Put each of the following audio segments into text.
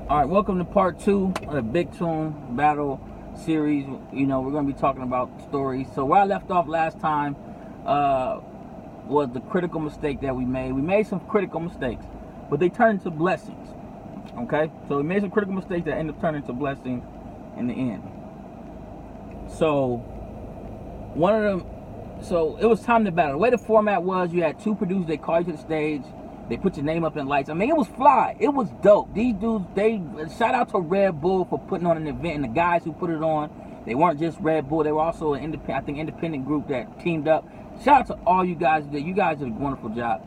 All right, welcome to part 2 of the Big Tune Battle series. You know, we're going to be talking about stories. So where I left off last time was the critical mistake that we made. We made some critical mistakes, but they turned into blessings. Okay? So we made some critical mistakes that ended up turning into blessings in the end. So it was time to battle. The way the format was, you had two producers, they call you to the stage, they put your name up in lights. I mean, it was fly. It was dope. These dudes, they shout out to Red Bull for putting on an event, and the guys who put it on, they weren't just Red Bull. They were also an independent group that teamed up. Shout out to all you guys. You guys did a wonderful job.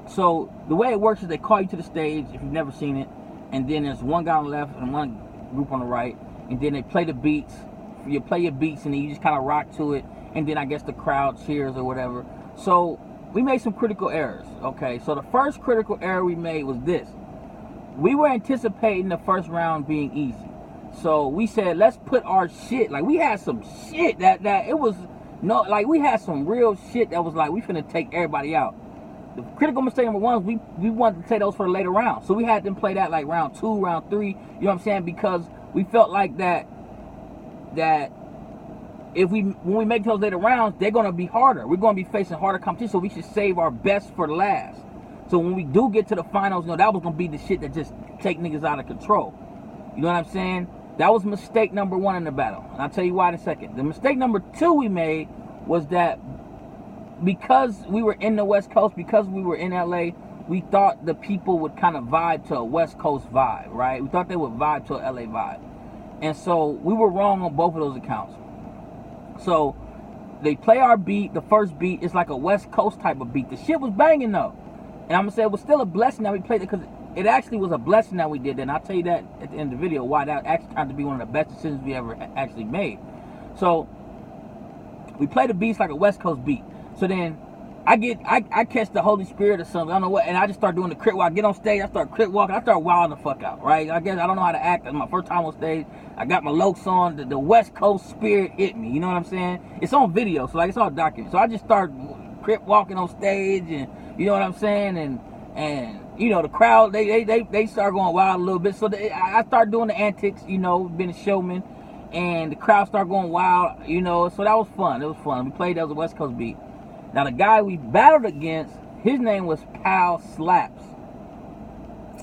So the way it works is they call you to the stage if you've never seen it, and then there's one guy on the left and one group on the right, and then they play the beats. You play your beats, and then you just kind of rock to it, and then I guess the crowd cheers or whatever. So we made some critical errors. Okay, so the first critical error we made was this. We were anticipating the first round being easy. So we said, let's put our shit, like we had some shit that it was, no, like we had some real shit that was like, we finna take everybody out. The critical mistake number one was we wanted to take those for the later round. So we had them play that like round 2, round 3, you know what I'm saying? Because we felt like that when we make those later rounds, they're gonna be harder. We're gonna be facing harder competition, so we should save our best for last. So when we do get to the finals, you know, that was gonna be the shit that just take niggas out of control. You know what I'm saying? That was mistake number 1 in the battle. And I'll tell you why in a second. The mistake number 2 we made was that because we were in the West Coast, because we were in LA, we thought the people would kind of vibe to a West Coast vibe, right? We thought they would vibe to a LA vibe. And so we were wrong on both of those accounts. So they play our beat, the first beat is like a West Coast type of beat. The shit was banging though. And I'm gonna say it was still a blessing that we played it, because it actually was a blessing that we did that. And I'll tell you that at the end of the video, why that actually turned to be one of the best decisions we ever actually made. So we play the beats like a West Coast beat. So then I catch the Holy Spirit or something, I don't know what, and I just start doing the crit walk. I get on stage, I start crit walking, I start wilding the fuck out, right? I guess I don't know how to act. It's my first time on stage. I got my lokes on, the West Coast spirit hit me, you know what I'm saying? It's on video, so like it's all documented. So I just start crit walking on stage, and you know what I'm saying? And you know, the crowd, they start going wild a little bit. So I start doing the antics, you know, being a showman, and the crowd start going wild, you know, so that was fun. It was fun. We played that was a West Coast beat. Now the guy we battled against, his name was Pal Slaps.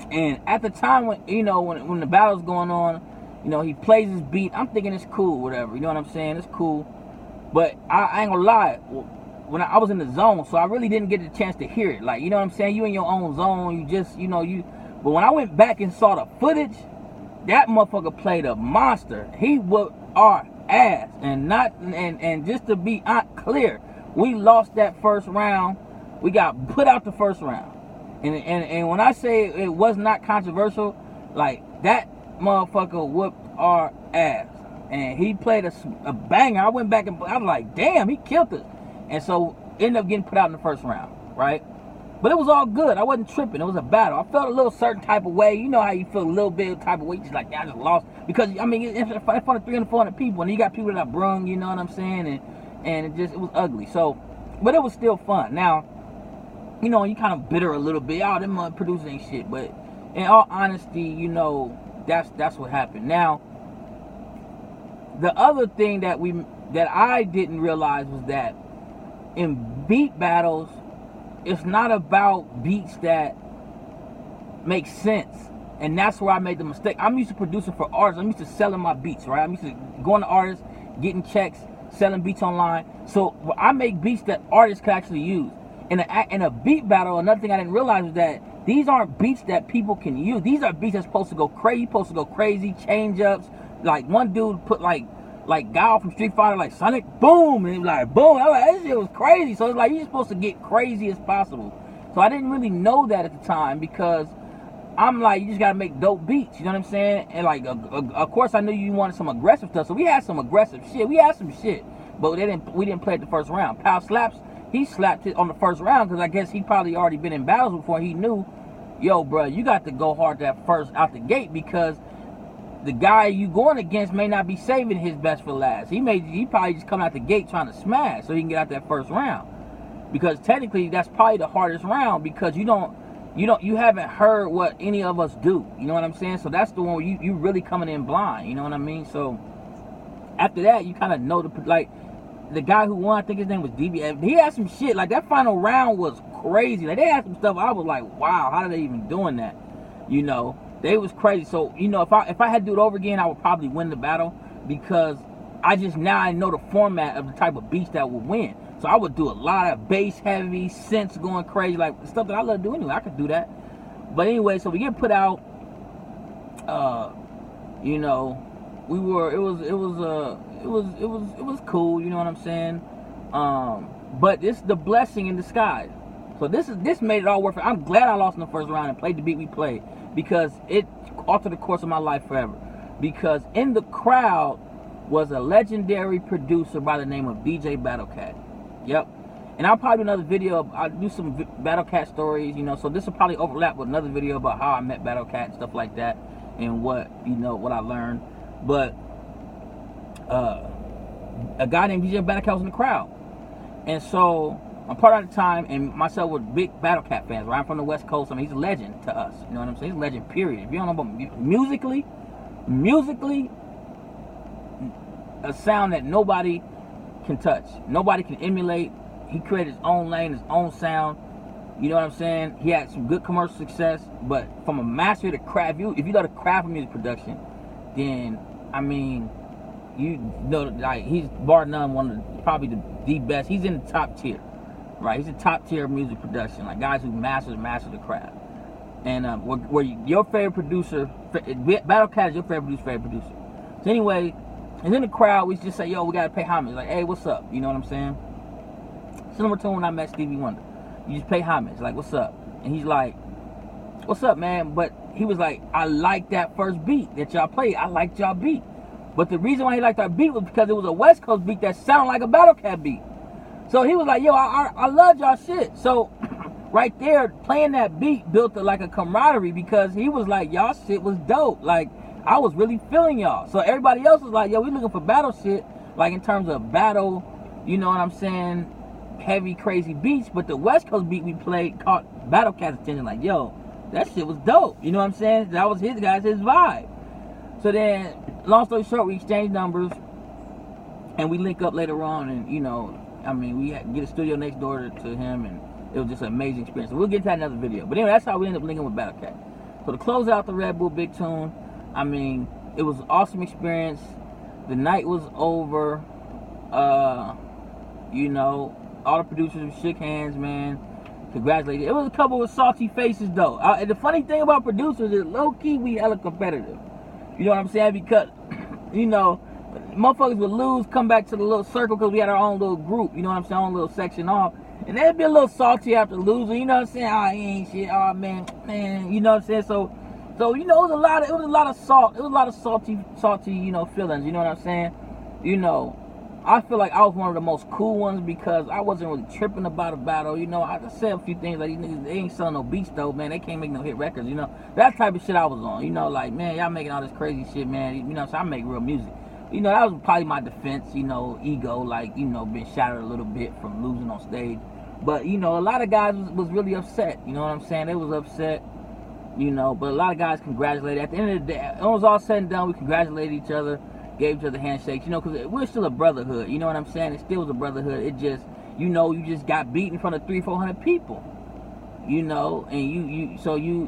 And at the time when, you know, when the battle's going on, you know, he plays his beat. I'm thinking it's cool, whatever. You know what I'm saying? It's cool. But I ain't gonna lie. When I was in the zone, so I really didn't get the chance to hear it. Like, you know what I'm saying? You in your own zone. You just, you know, But when I went back and saw the footage, that motherfucker played a monster. He whooped our ass. And just to be clear, we lost that first round. We got put out the first round. And when I say it was not controversial, like that motherfucker whooped our ass. And he played a banger. I went back and I was like, damn, he killed us. And so ended up getting put out in the first round, right? But it was all good. I wasn't tripping. It was a battle. I felt a little certain type of way. You know how you feel a little bit type of way. Just like, I just lost. Because, I mean, it's in front of 300, 400 people. And you got people that are brung, you know what I'm saying? And it was ugly. So, but it was still fun. Now, you know, you kind of bitter a little bit. Oh, them producers ain't shit. But in all honesty, you know, that's what happened. Now, the other thing that I didn't realize was that in beat battles, it's not about beats that make sense. And that's where I made the mistake. I'm used to producing for artists. I'm used to selling my beats, right? I'm used to going to artists, getting checks, selling beats online. So I make beats that artists can actually use. In a beat battle, another thing I didn't realize was that these aren't beats that people can use. These are beats that's supposed to go crazy, change ups. Like one dude put like Guile from Street Fighter, like Sonic, boom, and he was like, boom. I was like, that shit was crazy. So it's like, you're supposed to get crazy as possible. So I didn't really know that at the time, because I'm like, you just gotta make dope beats, you know what I'm saying? And like, of course I knew you wanted some aggressive stuff, so we had some aggressive shit. We had some shit, but we didn't play it the first round. Pal Slaps, he slapped it on the first round, because I guess he probably already been in battles before. He knew, yo, bro, you got to go hard that first out the gate, because the guy you going against may not be saving his best for last. He probably just come out the gate trying to smash so he can get out that first round. Because technically that's probably the hardest round, because you you haven't heard what any of us do. You know what I'm saying? So that's the one where you really coming in blind. You know what I mean? So after that, you kind of know the guy who won. I think his name was DB. He had some shit. Like that final round was crazy. Like they had some stuff. I was like, wow, how are they even doing that? You know, they was crazy. So you know, if I had to do it over again, I would probably win the battle because I know the format of the type of beats that would win. So I would do a lot of bass heavy, synths going crazy, like stuff that I love to do anyway. I could do that. But anyway, so we get put out. You know, it was cool. You know what I'm saying? But it's the blessing in disguise. So this made it all worth it. I'm glad I lost in the first round and played the beat we played because it altered the course of my life forever. Because in the crowd was a legendary producer by the name of DJ Battlecat. Yep. And I'll probably do another video. I'll do some Battlecat stories, you know. So this will probably overlap with another video about how I met Battlecat and stuff like that, and what I learned. But a guy named DJ Battlecat was in the crowd, and so I'm part of the time, and myself were big Battlecat fans. Right? I'm from the West Coast. I mean, he's a legend to us. You know what I'm saying? He's a legend. Period. If you don't know about musically, a sound that nobody can touch, nobody can emulate. He created his own lane, his own sound. You know what I'm saying? He had some good commercial success, but from a master to craft, if you know the craft of music production, then I mean, you know, like he's bar none probably the best. He's in the top tier, right? He's in top tier of music production, like guys who master the craft. And where your favorite producer, Battlecat is your favorite producer. So anyway. And in the crowd, we just say, yo, we got to pay homage. Like, hey, what's up? You know what I'm saying? Similar to when I met Stevie Wonder. You just pay homage. Like, what's up? And he's like, what's up, man? But he was like, I like that first beat that y'all played. I liked y'all beat. But the reason why he liked our beat was because it was a West Coast beat that sounded like a Battlecat beat. So he was like, yo, I love y'all shit. So right there, playing that beat built like a camaraderie because he was like, y'all shit was dope. Like, I was really feeling y'all. So everybody else was like, yo, we looking for battle shit, like in terms of battle, you know what I'm saying, heavy, crazy beats. But the West Coast beat we played caught Battlecat's attention, like, yo, that shit was dope. You know what I'm saying? That was his vibe. So then, long story short, we exchanged numbers, and we link up later on, and, you know, I mean, we get a studio next door to him, and it was just an amazing experience. So we'll get to that in another video. But anyway, that's how we ended up linking with Battlecat. So to close out the Red Bull Big Tune, I mean, it was an awesome experience. The night was over. You know, all the producers shook hands, man. Congratulations. It was a couple of salty faces, though. And the funny thing about producers is, low-key, we hella competitive. You know what I'm saying? Because, you know, motherfuckers would lose, come back to the little circle because we had our own little group. You know what I'm saying? Our own little section off. And they'd be a little salty after losing. You know what I'm saying? Oh, he ain't shit. Oh, man. You know what I'm saying? So you know, it was a lot of salt. It was a lot of salty, you know, feelings. You know what I'm saying? You know, I feel like I was one of the most cool ones because I wasn't really tripping about a battle. You know, I just said a few things like, these niggas, they ain't selling no beats though, man. They can't make no hit records. You know, that type of shit I was on. You know, like, man, y'all making all this crazy shit, man. You know, so I make real music. You know, that was probably my defense. You know, ego, like, you know, being shattered a little bit from losing on stage. But you know, a lot of guys was really upset. You know what I'm saying? They was upset. You know, but a lot of guys congratulated. At the end of the day, it was all said and done. We congratulated each other, gave each other handshakes, you know, because we're still a brotherhood. You know what I'm saying? It still was a brotherhood. It just, you know, you just got beat in front of 300-400 people. You know, and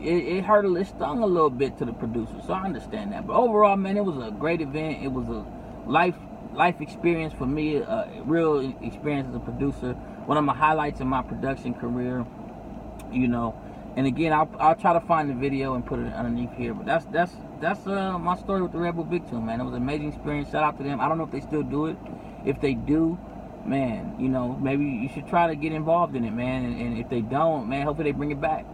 it hurt it stung a little bit to the producers. So I understand that. But overall, man, it was a great event. It was a life experience for me, a real experience as a producer. One of my highlights in my production career, you know. And again, I'll try to find the video and put it underneath here. But that's my story with the Red Bull Big Tune, man. It was an amazing experience. Shout out to them. I don't know if they still do it. If they do, man, you know, maybe you should try to get involved in it, man. And if they don't, man, hopefully they bring it back.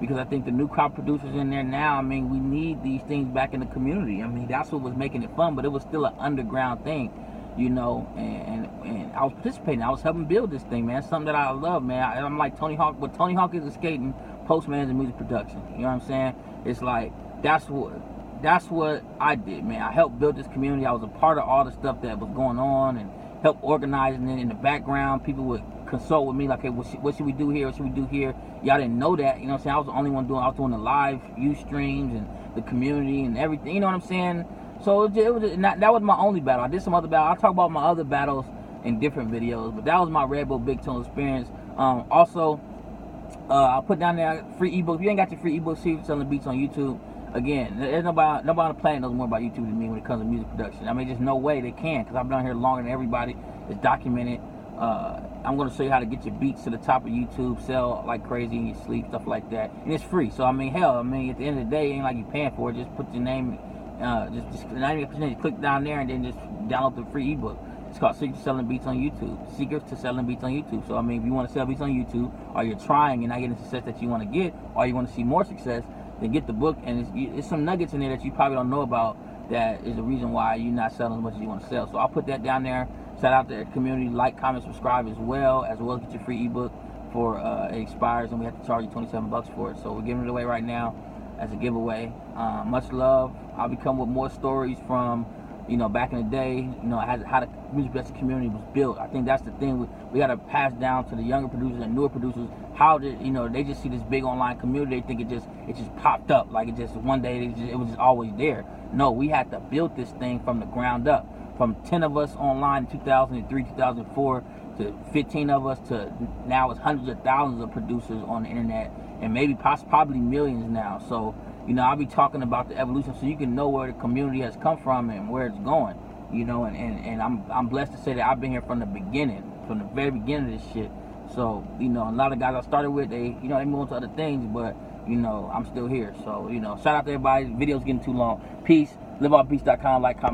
Because I think the new crop producers in there now, I mean, we need these things back in the community. I mean, that's what was making it fun, but it was still an underground thing, you know. And I was participating. I was helping build this thing, man. Something that I love, man. I'm like Tony Hawk. What Tony Hawk is skating, Postman is in music production. You know what I'm saying? It's like, that's what I did, man. I helped build this community. I was a part of all the stuff that was going on and helped organizing it in the background. People would consult with me, like, hey, what should we do here? What should we do here? Y'all didn't know that, you know what I'm saying? I was the only one doing, I was doing the live Ustreams and the community and everything, you know what I'm saying? So it was not, that was my only battle. I did some other battles. I'll talk about my other battles in different videos, but that was my Red Bull Big Tone experience. Also, I'll put down there free ebook. If you ain't got your free ebook, see Selling Beats on YouTube. Again, there's nobody on the planet knows more about YouTube than me when it comes to music production. I mean, there's no way they can, because I've been on here longer than everybody. It's documented. I'm going to show you how to get your beats to the top of YouTube, sell like crazy in your sleep, stuff like that. And it's free. So, I mean, hell, at the end of the day, it ain't like you're paying for it. Just put your name, just 90%, click down there and then just download the free ebook. It's called Secrets to Selling Beats on YouTube. Secrets to Selling Beats on YouTube. So, I mean, if you want to sell beats on YouTube, or you're trying and not getting the success that you want to get, or you want to see more success, then get the book. And it's some nuggets in there that you probably don't know about that is the reason why you're not selling as much as you want to sell. So I'll put that down there. Shout out to the community. Like, comment, subscribe as well as get your free ebook for it expires, and we have to charge you $27 for it. So we're giving it away right now as a giveaway. Much love. I'll be coming with more stories from, you know, back in the day, you know, how the music production community was built. I think that's the thing we got to pass down to the younger producers and newer producers. How did, you know, they just see this big online community, they think it just popped up, like it just one day it was just always there. No, we had to build this thing from the ground up. From 10 of us online in 2003, 2004 to 15 of us to now it's hundreds of thousands of producers on the internet, and maybe probably millions now. So, you know, I'll be talking about the evolution so you can know where the community has come from and where it's going, you know, and I'm blessed to say that I've been here from the beginning, from the very beginning of this shit. So, you know, a lot of guys I started with, they move on to other things, but, you know, I'm still here. So, you know, shout out to everybody. Video's getting too long. Peace. LiveOffBeats.com. Like, comment.